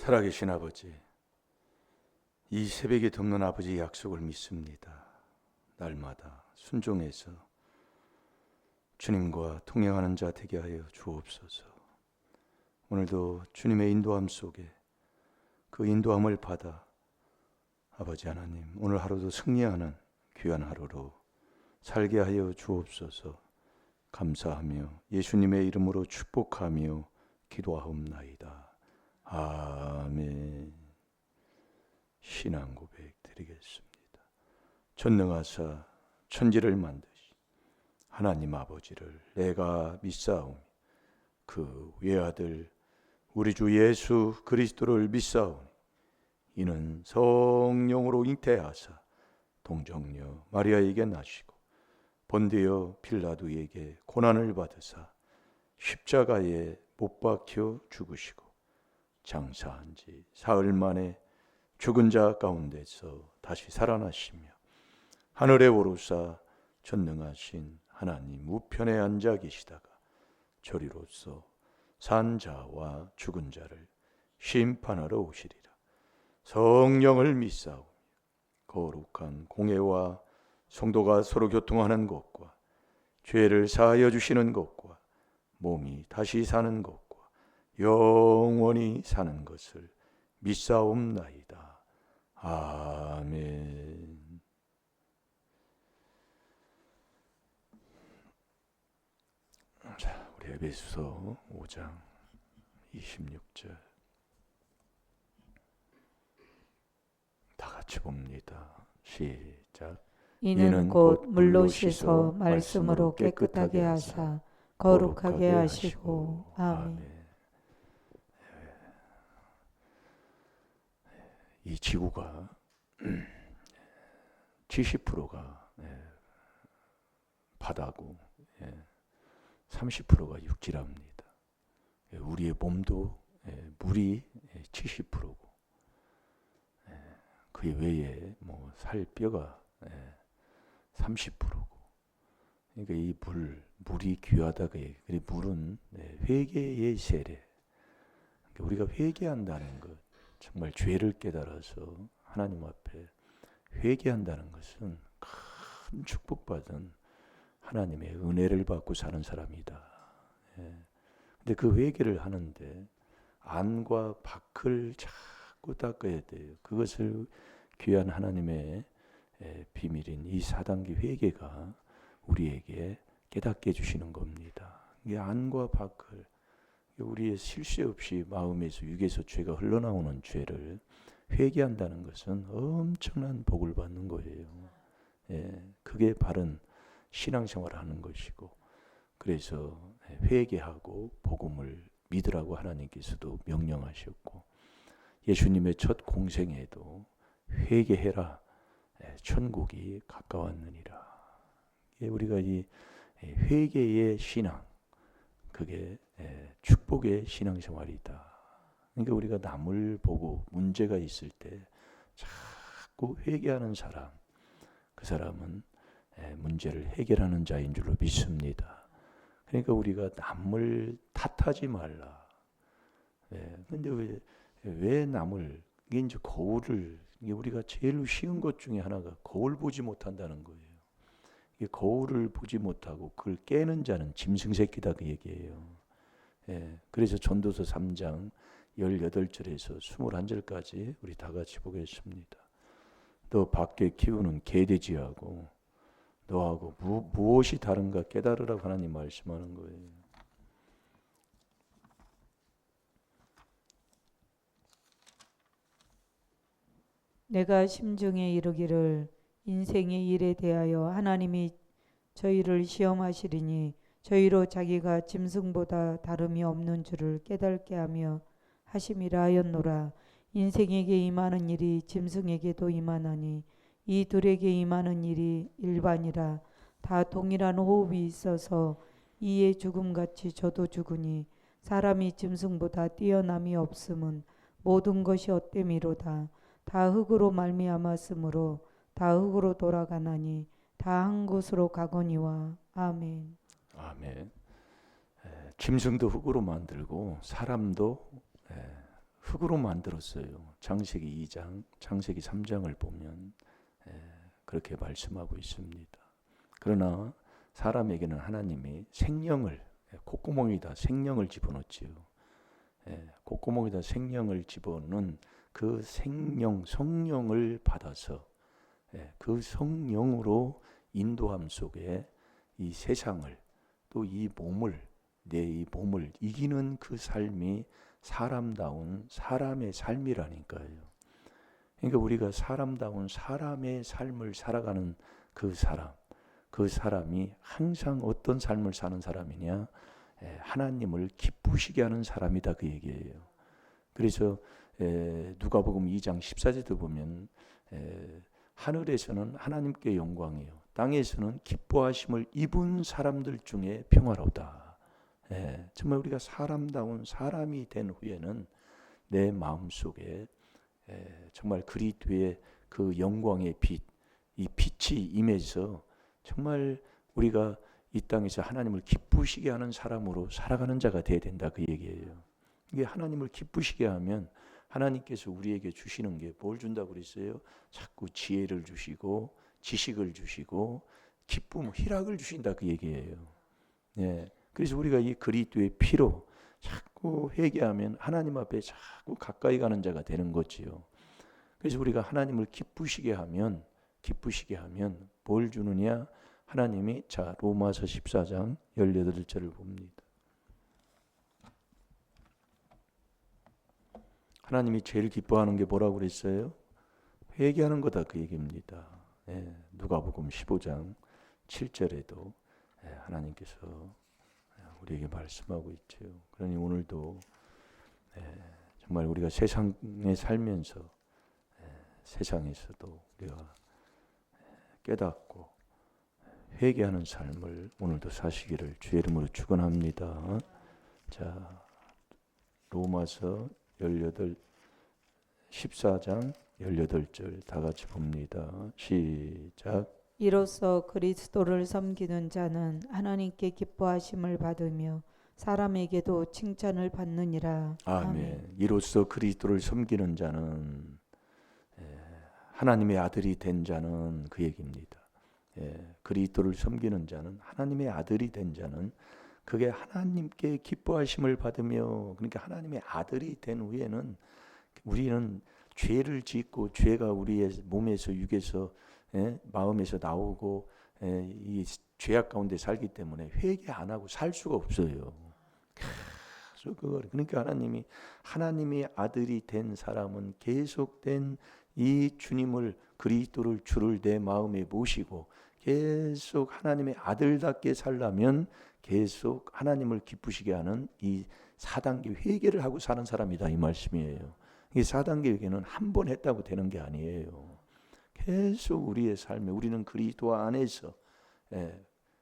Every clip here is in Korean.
살아계신 아버지, 이 새벽에 덮는 아버지의 약속을 믿습니다. 날마다 순종해서 주님과 동행하는 자 되게 하여 주옵소서. 오늘도 주님의 인도함 속에 그 인도함을 받아 아버지 하나님, 오늘 하루도 승리하는 귀한 하루로 살게 하여 주옵소서. 감사하며 예수님의 이름으로 축복하며 기도하옵나이다. 아멘. 신앙 고백 드리겠습니다. 전능하사 천지를 만드신 하나님 아버지를 내가 믿사오니 그 외아들 우리 주 예수 그리스도를 믿사오니 이는 성령으로 잉태하사 동정녀 마리아에게 나시고 본디오 빌라도에게 고난을 받으사 십자가에 못 박혀 죽으시고 장사한 지 사흘 만에 죽은 자 가운데서 다시 살아나시며 하늘에 오르사 전능하신 하나님 우편에 앉아 계시다가 저리로서 산 자와 죽은 자를 심판하러 오시리라. 성령을 믿사오며 거룩한 공회와 성도가 서로 교통하는 것과 죄를 사하여 주시는 것과 몸이 다시 사는 것과 영원히 사는 것을 믿사옵나이다. 아멘. 자, 우리 에베소서 5장 26절 다 같이 봅니다. 시작. 이는 곧 물로 씻어 말씀으로 깨끗하게 하사 거룩하게 하시고. 아멘. 이 지구가 70%가 바다고 30%가 육지랍니다. 우리의 몸도 물이 70%고 그 외에 뭐 살뼈가 30%고 그러니까 이 물이 귀하다. 그래 물은 회개의 세례. 그러니까 우리가 회개한다는 것, 정말 죄를 깨달아서 하나님 앞에 회개한다는 것은 큰 축복받은 하나님의 은혜를 받고 사는 사람이다. 근데 그 회개를 하는데 안과 밖을 자꾸 닦아야 돼요. 그것을 귀한 하나님의 비밀인 이 4단계 회개가 우리에게 깨닫게 해주시는 겁니다. 이게 안과 밖을, 우리의 실수 없이 마음에서 육에서 죄가 흘러나오는 죄를 회개한다는 것은 엄청난 복을 받는 거예요. 그게 바른 신앙생활을 하는 것이고, 그래서 회개하고 복음을 믿으라고 하나님께서도 명령하셨고, 예수님의 첫 공생에도 회개해라, 천국이 가까웠느니라. 우리가 이 회개의 신앙, 그게 축복의 신앙생활이다. 그러니까 우리가 남을 보고 문제가 있을 때 자꾸 회개하는 사람, 그 사람은 문제를 해결하는 자인 줄로 믿습니다. 그러니까 우리가 남을 탓하지 말라. 근데 왜 남을, 이게 이제 거울을, 이게 우리가 제일 쉬운 것 중에 하나가 거울 보지 못한다는 거예요. 이게 거울을 보지 못하고 그걸 깨는 자는 짐승 새끼다, 그 얘기예요. 그래서 전도서 3장 18절에서 21절까지 우리 다 같이 보겠습니다. 너 밖에 키우는 개돼지하고 너하고 무엇이 다른가 깨달으라고 하나님 말씀하는 거예요. 내가 심중에 이르기를 인생의 일에 대하여 하나님이 저희를 시험하시리니 저희로 자기가 짐승보다 다름이 없는 줄을 깨닫게 하며 하심이라 하였노라. 인생에게 임하는 일이 짐승에게도 임하나니 이 둘에게 임하는 일이 일반이라. 다 동일한 호흡이 있어서 이에 죽음같이 저도 죽으니 사람이 짐승보다 뛰어남이 없음은 모든 것이 헛됨이로다. 다 흙으로 말미암았으므로 다 흙으로 돌아가나니 다 한 곳으로 가거니와. 아멘. 아멘. 짐승도 흙으로 만들고 사람도 흙으로 만들었어요. 창세기 2장, 창세기 3장을 보면 그렇게 말씀하고 있습니다. 그러나 사람에게는 하나님이 생명을, 콧구멍에다 생명을 집어넣지요. 콧구멍에다 생명을 집어넣은 그 생명, 성령을 받아서 그 성령으로 인도함 속에 이 세상을, 또 이 몸을, 내 이 몸을 이기는 그 삶이 사람다운 사람의 삶이라니까요. 그러니까 우리가 사람다운 사람의 삶을 살아가는 그 사람이 항상 어떤 삶을 사는 사람이냐? 하나님을 기쁘시게 하는 사람이다, 그 얘기예요. 그래서 누가복음 2장 14절도 보면 하늘에서는 하나님께 영광이요, 땅에서는 기뻐하심을 입은 사람들 중에 평화로다. 정말 우리가 사람다운 사람이 된 후에는 내 마음속에 정말 그리스도의 그 영광의 빛, 이 빛이 임해서 정말 우리가 이 땅에서 하나님을 기쁘시게 하는 사람으로 살아가는 자가 되어야 된다, 그 얘기예요. 이게 하나님을 기쁘시게 하면 하나님께서 우리에게 주시는 게 뭘 준다고 그랬어요? 자꾸 지혜를 주시고 지식을 주시고 기쁨, 희락을 주신다, 그 얘기예요. 그래서 우리가 이 그리스도의 피로 자꾸 회개하면 하나님 앞에 자꾸 가까이 가는 자가 되는 거지요. 그래서 우리가 하나님을 기쁘시게 하면 뭘 주느냐? 하나님이, 자, 로마서 14장 18절을 봅니다. 하나님이 제일 기뻐하는 게 뭐라고 그랬어요? 회개하는 거다, 그 얘기입니다. 누가복음 15장 7절에도 하나님께서 우리에게 말씀하고 있죠. 그러니 오늘도 정말 우리가 세상에 살면서 세상에서도 우리가 깨닫고 회개하는 삶을 오늘도 사시기를 주의 이름으로 축원합니다. 자, 로마서 14장 18절 다 같이 봅니다. 시작. 이로써 그리스도를 섬기는 자는 하나님께 기뻐하심을 받으며 사람에게도 칭찬을 받느니라. 아멘. 이로써 그리스도를 섬기는 자는, 하나님의 아들이 된 자는, 그 얘기입니다. 그리스도를 섬기는 자는, 하나님의 아들이 된 자는 그게 하나님께 기뻐하심을 받으며, 그러니까 하나님의 아들이 된 후에는 우리는 죄를 짓고 죄가 우리의 몸에서, 육에서, 마음에서 나오고 이 죄악 가운데 살기 때문에 회개 안 하고 살 수가 없어요. 그러니까 하나님이, 하나님의 아들이 된 사람은 계속된 이 주님을, 그리스도를, 주를 내 마음에 모시고 계속 하나님의 아들답게 살려면 계속 하나님을 기쁘시게 하는 이 4단계 회개를 하고 사는 사람이다, 이 말씀이에요. 이 4단계 회개는 한 번 했다고 되는 게 아니에요. 계속 우리의 삶에, 우리는 그리스도 안에서,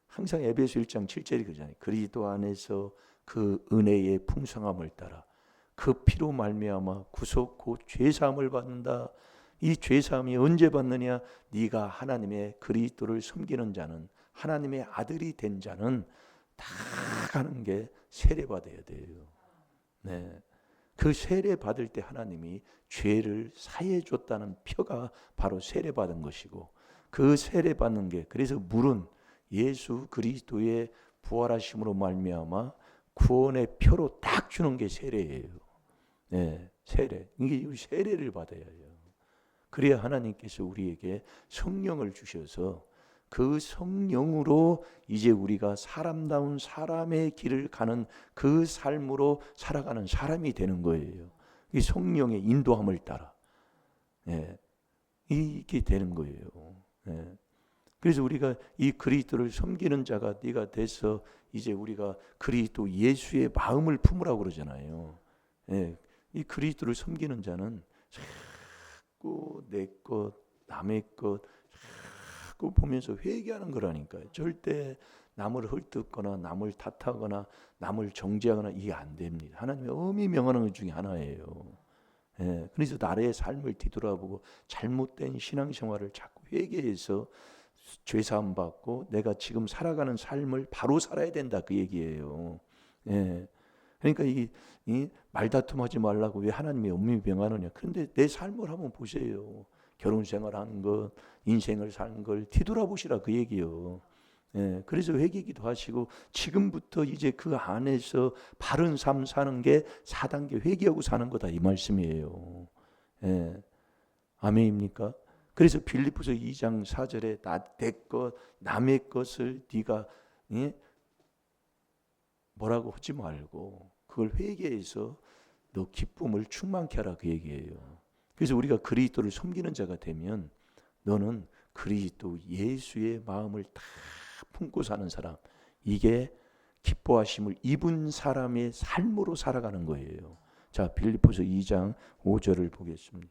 항상 에베소 1장 7절이 그러잖아요. 그리스도 안에서 그 은혜의 풍성함을 따라 그 피로 말미암아 구속 곧 죄사함을 받는다. 이 죄사함이 언제 받느냐? 네가 하나님의 그리스도를 섬기는 자는, 하나님의 아들이 된 자는 다 가는 게 세례 받아야 돼요. 그 세례 받을 때 하나님이 죄를 사해 줬다는 표가 바로 세례 받은 것이고, 그 세례 받는 게, 그래서 물은 예수 그리스도의 부활하심으로 말미암아 구원의 표로 딱 주는 게 세례예요. 세례. 이게 세례를 받아야 해요. 그래야 하나님께서 우리에게 성령을 주셔서 그 성령으로 이제 우리가 사람다운 사람의 길을 가는 그 삶으로 살아가는 사람이 되는 거예요. 이 성령의 인도함을 따라 이게 되는 거예요. 그래서 우리가 이 그리스도를 섬기는 자가 네가 돼서 이제 우리가 그리스도 예수의 마음을 품으라고 그러잖아요. 이 그리스도를 섬기는 자는 자꾸 내 것, 남의 것 자꾸 보면서 회개하는 거라니까요. 절대 남을 헐뜯거나 남을 탓하거나 남을 정죄하거나 이게 안 됩니다. 하나님이 엄히 명하는 것 중에 하나예요. 그래서 나의 삶을 뒤돌아보고 잘못된 신앙생활을 자꾸 회개해서 죄사함 받고 내가 지금 살아가는 삶을 바로 살아야 된다, 그 얘기예요. 그러니까 이 말다툼하지 말라고 왜 하나님이 엄밀히 명하느냐. 그런데 내 삶을 한번 보세요. 결혼 생활하는 것, 인생을 사는 걸 뒤돌아보시라 그 얘기요. 예, 그래서 회개기도 하시고 지금부터 이제 그 안에서 바른 삶 사는 게 4단계 회개하고 사는 거다 이 말씀이에요. 예, 아멘입니까? 그래서 빌립보서 2장 4절에 내 것, 남의 것을 네가 뭐라고 하지 말고 그걸 회개해서 너 기쁨을 충만케 하라 그 얘기예요. 그래서 우리가 그리스도를 섬기는 자가 되면 너는 그리스도 예수의 마음을 다 품고 사는 사람, 이게 기뻐하심을 입은 사람의 삶으로 살아가는 거예요. 자, 빌립보서 2장 5절을 보겠습니다.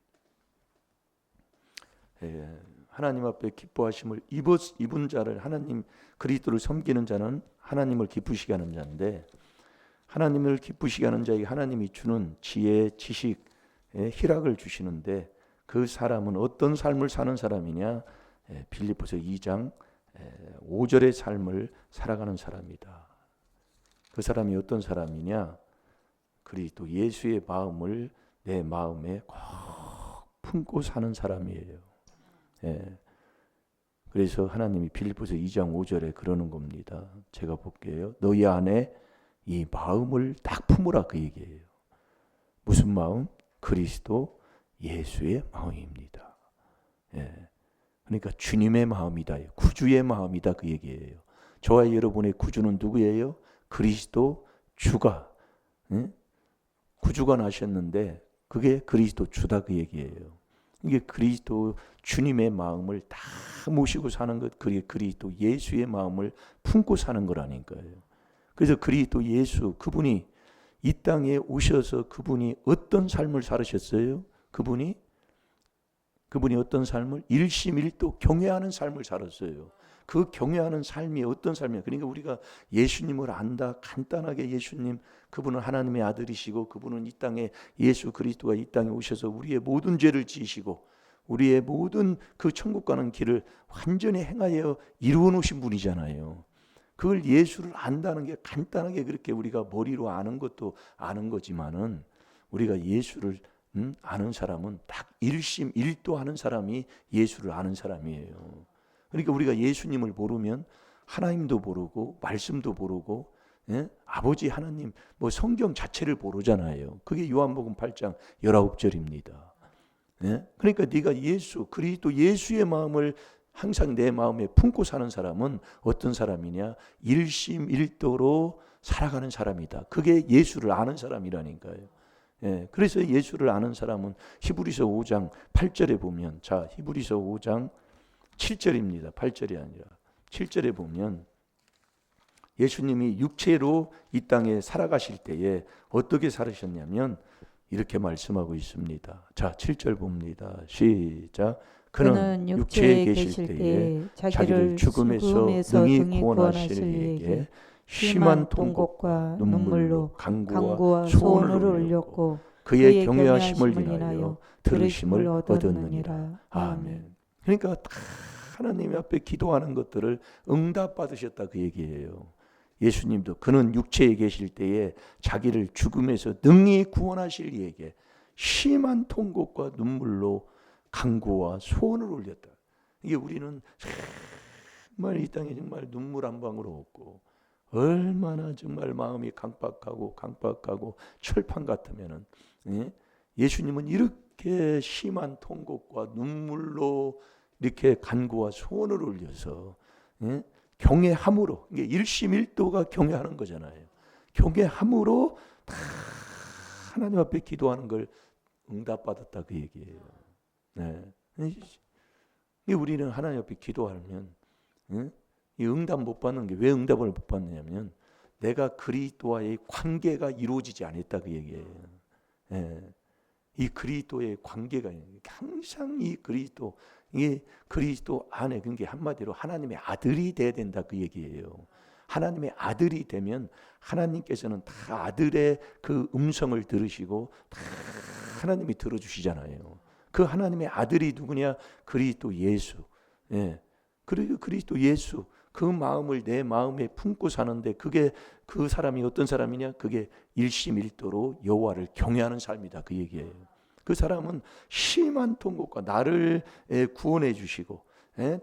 하나님 앞에 기뻐하심을 입은 자를, 하나님 그리스도를 섬기는 자는 하나님을 기쁘시게 하는 자인데, 하나님을 기쁘시게 하는 자에게 하나님이 주는 지혜, 지식, 희락을 주시는데 그 사람은 어떤 삶을 사는 사람이냐? 빌립보서 2장 5절의 삶을 살아가는 사람이다. 그 사람이 어떤 사람이냐? 그리스도 예수의 마음을 내 마음에 꼭 품고 사는 사람이에요. 그래서 하나님이 빌립보서 2장 5절에 그러는 겁니다. 제가 볼게요. 너희 안에 이 마음을 딱 품으라 그 얘기예요. 무슨 마음? 그리스도 예수의 마음입니다. 그러니까 주님의 마음이다. 구주의 마음이다 그 얘기예요. 저와 여러분의 구주는 누구예요? 그리스도 주가 구주가 나셨는데 그게 그리스도 주다 그 얘기예요. 이게 그리스도 주님의 마음을 다 모시고 사는 것, 그게 그리스도 예수의 마음을 품고 사는 거라니까요. 그래서 그리스도 예수, 그분이 이 땅에 오셔서 그분이 어떤 삶을 살으셨어요? 그분이 어떤 삶을? 일심일도 경외하는 삶을 살았어요. 그 경외하는 삶이 어떤 삶이에요? 그러니까 우리가 예수님을 안다, 간단하게 예수님, 그분은 하나님의 아들이시고 그분은 이 땅에, 예수 그리스도가 이 땅에 오셔서 우리의 모든 죄를 지시고 우리의 모든 그 천국 가는 길을 완전히 행하여 이루어 놓으신 분이잖아요. 그걸 예수를 안다는 게 간단하게 그렇게 우리가 머리로 아는 것도 아는 거지만은, 우리가 예수를 아는 사람은 딱 일심일도 하는 사람이 예수를 아는 사람이에요. 그러니까 우리가 예수님을 모르면 하나님도 모르고 말씀도 모르고 아버지 하나님 뭐 성경 자체를 모르잖아요. 그게 요한복음 8장 19절입니다. 그러니까 네가 예수, 그리스도 예수의 마음을 항상 내 마음에 품고 사는 사람은 어떤 사람이냐? 일심일도로 살아가는 사람이다. 그게 예수를 아는 사람이라니까요. 그래서 예수를 아는 사람은 히브리서 5장 8절에 보면, 자, 히브리서 5장 7절입니다. 8절이 아니라 7절에 보면 예수님이 육체로 이 땅에 살아가실 때에 어떻게 살으셨냐면 이렇게 말씀하고 있습니다. 자, 7절 봅니다. 시작. 그는 육체에 계실 때에 자기를 죽음에서 능히 구원하실 이에게 심한 통곡과 눈물로 간구와 소원을 올렸고 그의 경외하심을 인하여 들으심을 얻었느니라. 아멘. 그러니까 다 하나님 앞에 기도하는 것들을 응답받으셨다 그 얘기예요. 예수님도 그는 육체에 계실 때에 자기를 죽음에서 능히 구원하실 이에게 심한 통곡과 눈물로 간구와 소원을 올렸다. 이게 우리는 정말 이 땅에 정말 눈물 한 방울 없고 얼마나 정말 마음이 강박하고 철판 같으면은 예수님은 이렇게 심한 통곡과 눈물로 이렇게 간구와 소원을 올려서 경외함으로, 이게 일심일도가 경외하는 거잖아요. 경외함으로 다 하나님 앞에 기도하는 걸 응답받았다 그 얘기예요. 우리는 하나님 앞에 기도하면 이 응답 못 받는 게, 왜 응답을 못 받느냐면 내가 그리스도와의 관계가 이루어지지 않았다 그 얘기예요. 이 그리스도의 관계가 항상 이 그리스도, 이게 그리스도 안에, 그러니까 한마디로 하나님의 아들이 돼야 된다 그 얘기예요. 하나님의 아들이 되면 하나님께서는 다 아들의 그 음성을 들으시고 다 하나님이 들어주시잖아요. 그 하나님의 아들이 누구냐? 그리스도 예수. 그리고 그리스도 예수, 그 마음을 내 마음에 품고 사는데 그게 그 사람이 어떤 사람이냐? 그게 일심일도로 여호와를 경외하는 삶이다. 그 얘기예요. 그 사람은 심한 통곡과 나를 구원해 주시고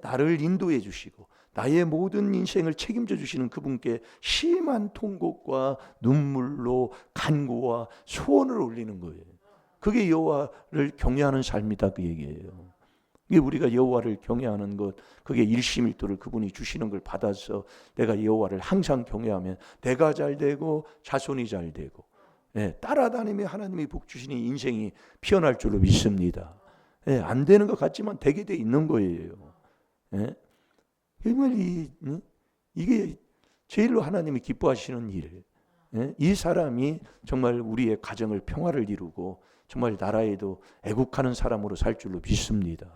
나를 인도해 주시고 나의 모든 인생을 책임져 주시는 그분께 심한 통곡과 눈물로 간구와 소원을 올리는 거예요. 그게 여호와를 경외하는 삶이다. 그 얘기예요. 이게 우리가 여호와를 경외하는 것, 그게 일심일도를 그분이 주시는 걸 받아서 내가 여호와를 항상 경외하면 내가 잘 되고 자손이 잘 되고 따라다니며 하나님이 복 주시니 인생이 피어날 줄로 믿습니다. 안 되는 것 같지만 되게 돼 있는 거예요. 정말 이게 제일로 하나님이 기뻐하시는 일. 이 사람이 정말 우리의 가정을 평화를 이루고 정말 나라에도 애국하는 사람으로 살 줄로 믿습니다.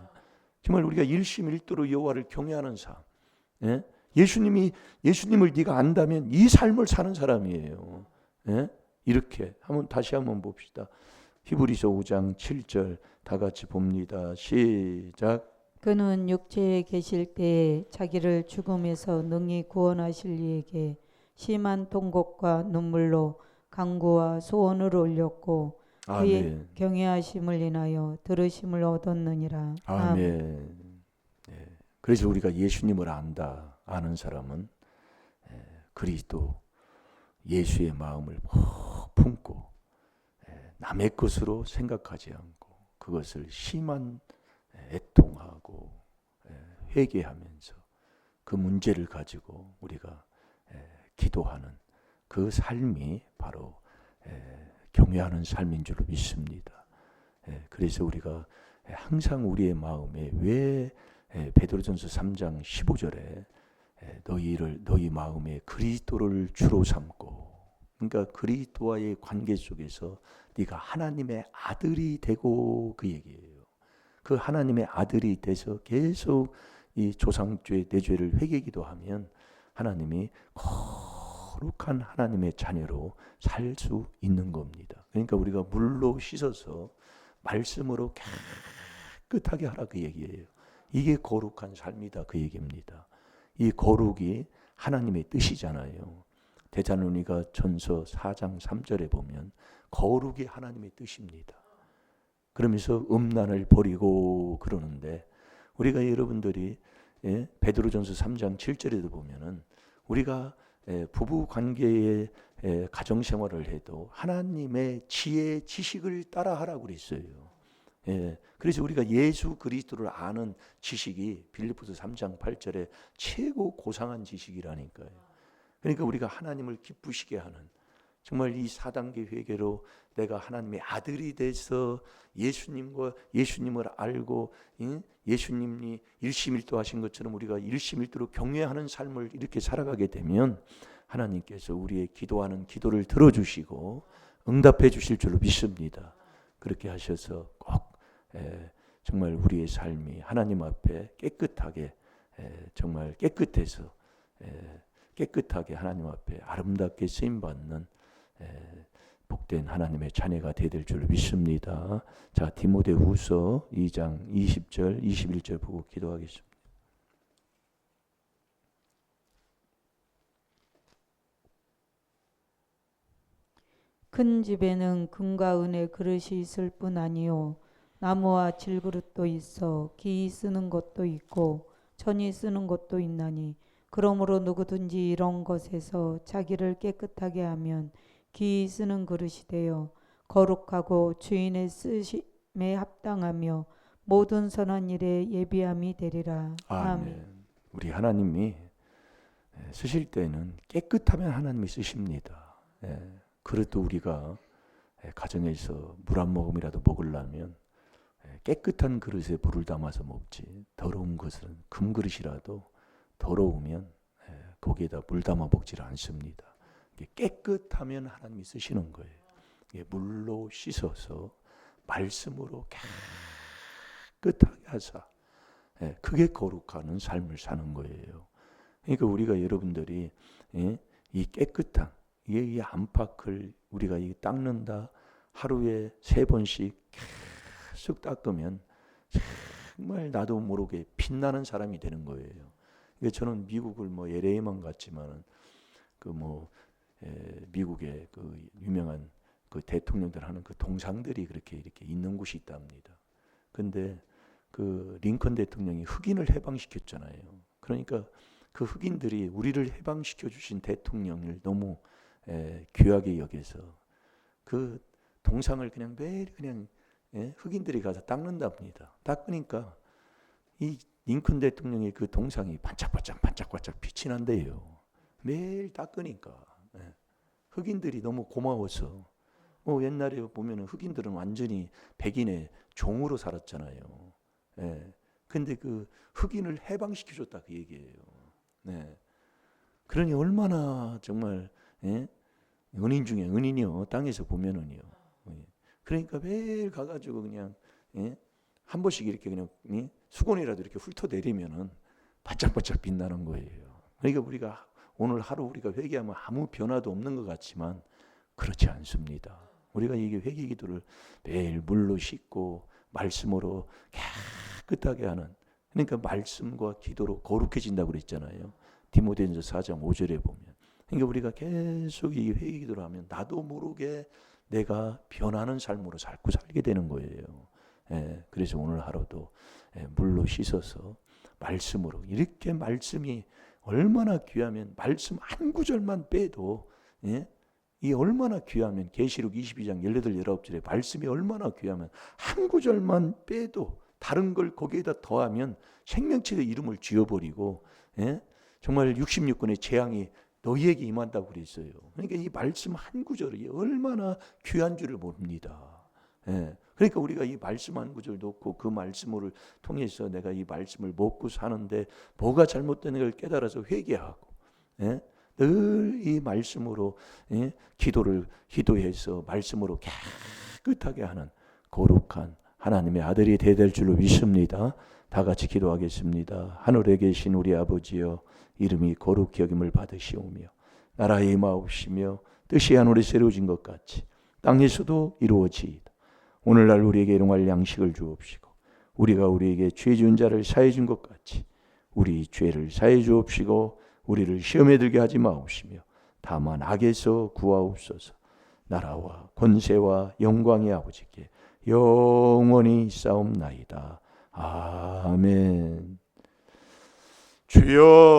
정말 우리가 일심일도로 여호와를 경외하는 삶. 예수님을 네가 안다면 이 삶을 사는 사람이에요. 이렇게 다시 한번 봅시다. 히브리서 5장 7절 다 같이 봅니다. 시작. 그는 육체에 계실 때에 자기를 죽음에서 능히 구원하실 이에게 심한 통곡과 눈물로 간구와 소원을 올렸고 그의 아멘. 경외하심을 인하여 들으심을 얻었느니라. 아멘. 그래서 우리가 예수님을 아는 사람은 그리스도 예수의 마음을 품고 남의 것으로 생각하지 않고 그것을 심한 애통하고 회개하면서 그 문제를 가지고 우리가 기도하는 그 삶이 바로 경외하는 삶인 줄로 믿습니다. 그래서 우리가 항상 우리의 마음에 왜 베드로전서 3장 15절에 너희 마음에 그리스도를 주로 삼고, 그러니까 그리스도와의 관계 속에서 네가 하나님의 아들이 되고, 그 얘기예요. 그 하나님의 아들이 돼서 계속 이 조상죄 내 죄를 회개기도 하면 하나님이 거룩한 하나님의 자녀로 살 수 있는 겁니다. 그러니까 우리가 물로 씻어서 말씀으로 깨끗하게 하라, 그 얘기예요. 이게 거룩한 삶이다, 그 얘기입니다. 이 거룩이 하나님의 뜻이잖아요. 데살로니가 전서 4장 3절에 보면 거룩이 하나님의 뜻입니다. 그러면서 음란을 버리고 그러는데, 우리가 여러분들이 베드로전서 3장 7절에도 보면은 우리가 부부 관계의 가정 생활을 해도 하나님의 지혜 지식을 따라하라고 그랬어요. 그래서 우리가 예수 그리스도를 아는 지식이 빌립보서 3장 8절에 최고 고상한 지식이라니까요. 그러니까 우리가 하나님을 기쁘시게 하는, 정말 이 4단계 회개로 내가 하나님의 아들이 돼서 예수님을 알고 예수님이 일심일도 하신 것처럼 우리가 일심일도로 경외하는 삶을 이렇게 살아가게 되면 하나님께서 우리의 기도하는 기도를 들어주시고 응답해 주실 줄로 믿습니다. 그렇게 하셔서 꼭 정말 우리의 삶이 하나님 앞에 깨끗하게, 정말 깨끗해서 깨끗하게 하나님 앞에 아름답게 쓰임받는 복된 하나님의 자녀가 되될 줄 믿습니다. 자, 디모데후서 2장 20절 21절 보고 기도하겠습니다. 큰 집에는 금과 은의 그릇이 있을 뿐 아니요 나무와 질그릇도 있어 기이 쓰는 것도 있고 천이 쓰는 것도 있나니, 그러므로 누구든지 이런 것에서 자기를 깨끗하게 하면 기이 쓰는 그릇이 되어 거룩하고 주인의 쓰심에 합당하며 모든 선한 일에 예비함이 되리라. 아멘. 우리 하나님이 쓰실 때는 깨끗하면 하나님이 쓰십니다. 그래도 우리가 가정에서 물 한 모금이라도 먹으려면 깨끗한 그릇에 물을 담아서 먹지, 더러운 것은 금그릇이라도 더러우면 거기에다 물 담아 먹지를 않습니다. 깨끗하면 하나님이 쓰시는 거예요. 물로 씻어서 말씀으로 깨끗하게 하사, 그게 거룩한 삶을 사는 거예요. 그러니까 우리가 여러분들이 이 깨끗한 이 안팎을 우리가 닦는다, 하루에 3번씩 계속 닦으면 정말 나도 모르게 빛나는 사람이 되는 거예요. 저는 미국을 뭐 LA만 갔지만은 미국의 그 유명한 그 대통령들 하는 그 동상들이 그렇게 이렇게 있는 곳이 있답니다. 근데 그 링컨 대통령이 흑인을 해방시켰잖아요. 그러니까 그 흑인들이 우리를 해방시켜 주신 대통령을 너무 귀하게 여겨서 그 동상을 그냥 매일 그냥 흑인들이 가서 닦는답니다. 닦으니까 이 링컨 대통령의 그 동상이 반짝반짝 빛이 난대요. 매일 닦으니까 흑인들이 너무 고마워서 옛날에 보면은 흑인들은 완전히 백인의 종으로 살았잖아요. 근데 그 흑인을 해방시켜줬다 그 얘기예요. 그러니 얼마나 정말 은인 중에 은인이요. 땅에서 보면은요. 그러니까 매일 가가지고 그냥 한 번씩 이렇게 그냥 수건이라도 이렇게 훑어내리면은 바짝바짝 빛나는 거예요. 그러니까 우리가 오늘 하루 우리가 회개하면 아무 변화도 없는 것 같지만 그렇지 않습니다. 우리가 이게 회개 기도를 매일 물로 씻고 말씀으로 깨끗하게 하는, 그러니까 말씀과 기도로 거룩해진다고 그랬잖아요. 디모데전서 4장 5절에 보면. 그러니까 우리가 계속 이 회개 기도를 하면 나도 모르게 내가 변하는 삶으로 자꾸 살게 되는 거예요. 그래서 오늘 하루도 물로 씻어서 말씀으로, 이렇게 말씀이 얼마나 귀하면 말씀 한 구절만 빼도 이 얼마나 귀하면, 계시록 22장 18, 19절에 말씀이 얼마나 귀하면 한 구절만 빼도 다른 걸 거기에다 더하면 생명책의 이름을 지어버리고 정말 66권의 재앙이 너희에게 임한다고 그랬어요. 그러니까 이 말씀 한 구절이 얼마나 귀한 줄을 모릅니다. 그러니까 우리가 이 말씀 한 구절 놓고 그 말씀을 통해서 내가 이 말씀을 먹고 사는데 뭐가 잘못되는 걸 깨달아서 회개하고 늘 이 말씀으로 기도해서 말씀으로 깨끗하게 하는 거룩한 하나님의 아들이 되될 줄로 믿습니다. 다 같이 기도하겠습니다. 하늘에 계신 우리 아버지여, 이름이 거룩히 여김을 받으시오며 나라의 임하옵시며 뜻이 하늘에 이루어진 것 같이 땅에서도 이루어지이다. 오늘날 우리에게 일용할 양식을 주옵시고 우리가 우리에게 죄 지은 자를 사해 준 것 같이 우리 죄를 사해 주옵시고 우리를 시험에 들게 하지 마옵시며 다만 악에서 구하옵소서. 나라와 권세와 영광이 아버지께 영원히 싸움나이다. 아멘. 주여